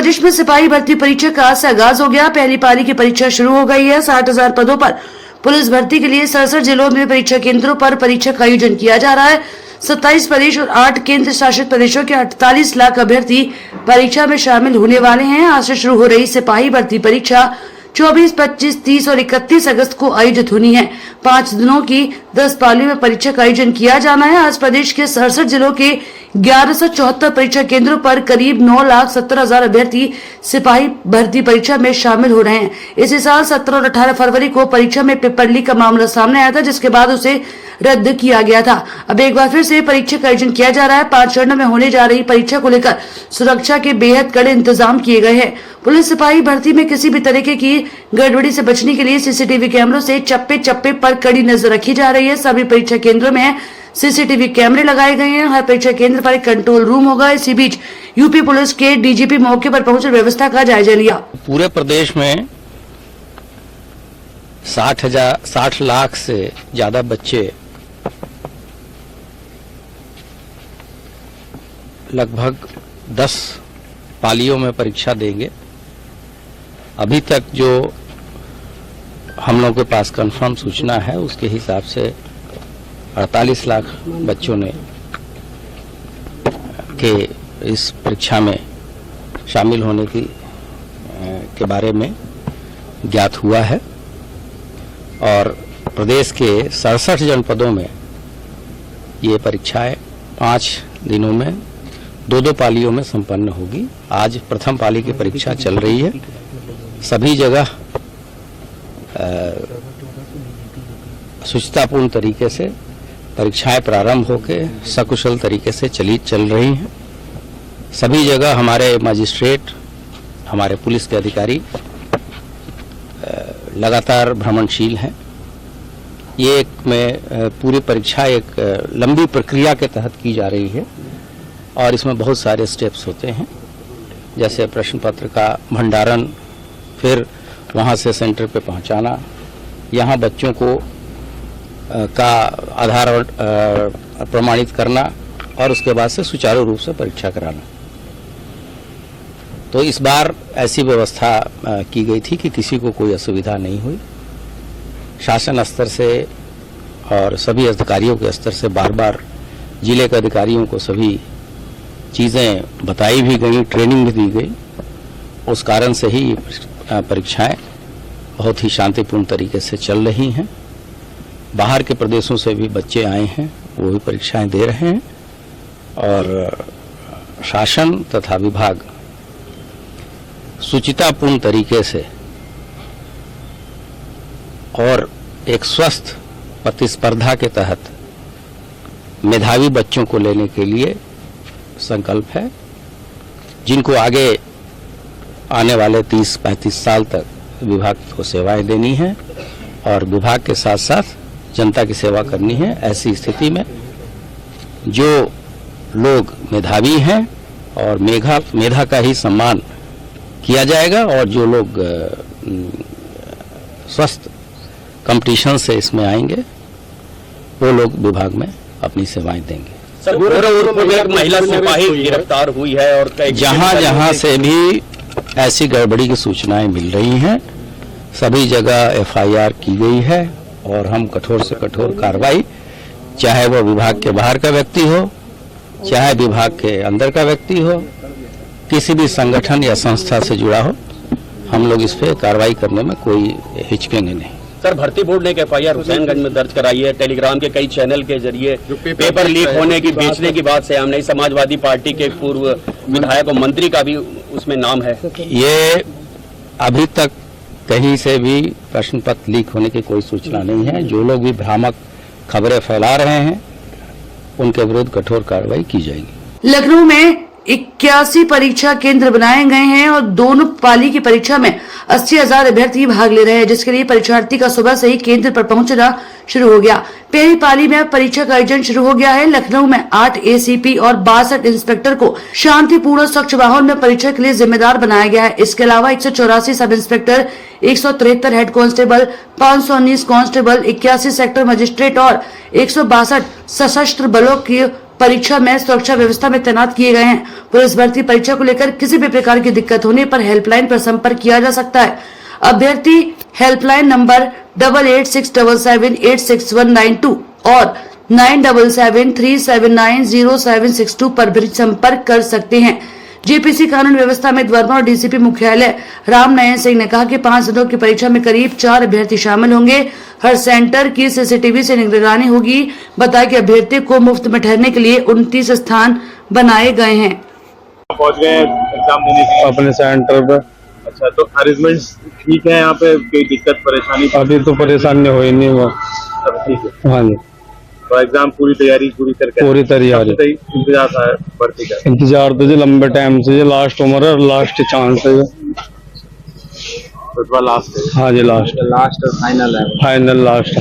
प्रदेश में सिपाही भर्ती परीक्षा का आज से आगाज हो गया। पहली पाली की परीक्षा शुरू हो गई है। 60,000 पदों पर पुलिस भर्ती के लिए 67 जिलों में परीक्षा केंद्रों पर परीक्षा का आयोजन किया जा रहा है। 27 प्रदेश और 8 केंद्र शासित प्रदेशों के 48 लाख अभ्यर्थी परीक्षा में शामिल होने वाले हैं। आज से शुरू हो रही सिपाही भर्ती परीक्षा 24, 25, 30 और 31 अगस्त को आयोजित होनी है। 5 दिनों की 10 पालियों में परीक्षा का आयोजन किया जाना है। आज प्रदेश के 67 जिलों के 1174 परीक्षा केंद्रों पर करीब 9,70,000 अभ्यर्थी सिपाही भर्ती परीक्षा में शामिल हो रहे हैं। इसी साल 17 और 18 फरवरी को परीक्षा में पेपर लीक का मामला सामने आया था, जिसके बाद उसे रद्द किया गया था। अब एक बार फिर से परीक्षा का आयोजन किया जा रहा है। 5 चरणों में होने जा रही परीक्षा को लेकर सुरक्षा के बेहद कड़े इंतजाम किए गए हैं। पुलिस सिपाही भर्ती में किसी भी तरीके की गड़बड़ी से बचने के लिए सीसीटीवी कैमरों से चप्पे चप्पे पर कड़ी नजर रखी जा रही है। सभी परीक्षा केंद्रों में सीसीटीवी कैमरे लगाए गए हैं। हर परीक्षा केंद्र पर एक कंट्रोल रूम होगा। इसी बीच यूपी पुलिस के डीजीपी मौके पर पहुंचकर व्यवस्था का जायजा लिया। पूरे प्रदेश में 60 लाख से ज्यादा बच्चे लगभग 10 पालियों में परीक्षा देंगे। अभी तक जो हम लोगों के पास कंफर्म सूचना है उसके हिसाब से 48 लाख बच्चों ने के इस परीक्षा में शामिल होने के बारे में ज्ञात हुआ है और प्रदेश के 67 जनपदों में ये परीक्षाएं 5 दिनों में 2-2 पालियों में संपन्न होगी। आज प्रथम पाली की परीक्षा चल रही है। सभी जगह सुचितापूर्ण तरीके से परीक्षाएं प्रारंभ होकर सकुशल तरीके से चल रही हैं। सभी जगह हमारे मजिस्ट्रेट, हमारे पुलिस के अधिकारी लगातार भ्रमणशील हैं। ये पूरी परीक्षा एक लंबी प्रक्रिया के तहत की जा रही है और इसमें बहुत सारे स्टेप्स होते हैं, जैसे प्रश्न पत्र का भंडारण, फिर वहाँ से सेंटर पे पहुँचाना, यहाँ बच्चों को का आधार प्रमाणित करना और उसके बाद से सुचारू रूप से परीक्षा कराना। तो इस बार ऐसी व्यवस्था की गई थी कि किसी को कोई असुविधा नहीं हुई। शासन स्तर से और सभी अधिकारियों के स्तर से बार बार जिले के अधिकारियों को सभी चीज़ें बताई भी गई, ट्रेनिंग भी दी गई। उस कारण से ही परीक्षाएं बहुत ही शांतिपूर्ण तरीके से चल रही हैं। बाहर के प्रदेशों से भी बच्चे आए हैं, वो भी परीक्षाएं दे रहे हैं और शासन तथा विभाग सुचितापूर्ण तरीके से और एक स्वस्थ प्रतिस्पर्धा के तहत मेधावी बच्चों को लेने के लिए संकल्प है, जिनको आगे आने वाले 30-35 साल तक विभाग को सेवाएं देनी है और विभाग के साथ साथ जनता की सेवा करनी है। ऐसी स्थिति में जो लोग मेधावी हैं और मेधा का ही सम्मान किया जाएगा और जो लोग स्वस्थ कंपटीशन से इसमें आएंगे वो लोग विभाग में अपनी सेवाएं देंगे। सर, गोरखपुर में एक महिला सिपाही गिरफ्तार हुई है और जहां से भी ऐसी गड़बड़ी की सूचनाएं मिल रही हैं, सभी जगह एफआईआर की गई है और हम कठोर से कठोर कार्रवाई, चाहे वो विभाग के बाहर का व्यक्ति हो, चाहे विभाग के अंदर का व्यक्ति हो, किसी भी संगठन या संस्था से जुड़ा हो, हम लोग इस पे कार्रवाई करने में कोई हिचकेंगे नहीं। सर, भर्ती बोर्ड ने एक एफआईआर हुसैनगंज में दर्ज कराई है। टेलीग्राम के कई चैनल के जरिए पेपर लीक होने की, बेचने की बात से हमने समाजवादी पार्टी के पूर्व विधायक और मंत्री का भी उसमें नाम है। ये अभी तक कहीं से भी प्रश्न पत्र लीक होने की कोई सूचना नहीं है। जो लोग भी भ्रामक खबरें फैला रहे हैं उनके विरुद्ध कठोर कार्रवाई की जाएगी। लखनऊ में 81 परीक्षा केंद्र बनाए गए हैं और दोनों पाली की परीक्षा में 80,000 अभ्यर्थी भाग ले रहे हैं, जिसके लिए परीक्षार्थी का सुबह से ही केंद्र पर पहुंचना शुरू हो गया। पहली पाली में परीक्षा का आयोजन शुरू हो गया है। लखनऊ में 8 एसीपी और 62 इंस्पेक्टर को शांतिपूर्ण स्वच्छ माहौल में परीक्षा के लिए जिम्मेदार बनाया गया है। इसके अलावा 184 sub inspector, 173 head constable, 519 constable, 81 sector magistrate और 162 सशस्त्र बलों की परीक्षा में सुरक्षा व्यवस्था में तैनात किए गए हैं। पुलिस भर्ती परीक्षा को लेकर किसी भी प्रकार की दिक्कत होने पर हेल्पलाइन पर संपर्क किया जा सकता है। अभ्यर्थी हेल्पलाइन नंबर 8867786192 और 9773790762 पर भी संपर्क कर सकते हैं। जेपीसी कानून व्यवस्था में वर्मा और डीसीपी मुख्यालय राम नयन सिंह ने कहा कि 5 दिनों की परीक्षा में करीब 4 अभ्यर्थी शामिल होंगे। हर सेंटर की सीसीटीवी से निगरानी होगी। बताया कि अभ्यर्थी को मुफ्त में ठहरने के लिए 29 स्थान बनाए गए हैं। पहुंच गए एग्जाम देने के लिए अपने सेंटर पे। अच्छा, तो अरेंजमेंट्स ठीक है यहाँ पे, कोई दिक्कत परेशानी? अभी तो परेशानी हुई नहीं वो। सब ठीक है। हाँ जी, तो एग्जाम पूरी तैयारी पूरी करके पूरी तैयारी। सबसे सही इंतजार था भर्ती का? इंतजार तो जी लंबे टाइम से, ये लास्ट उम्र है, लास्ट चांस है। तो लास्ट है। हाँ जी, लास्ट फाइनल है। Final last.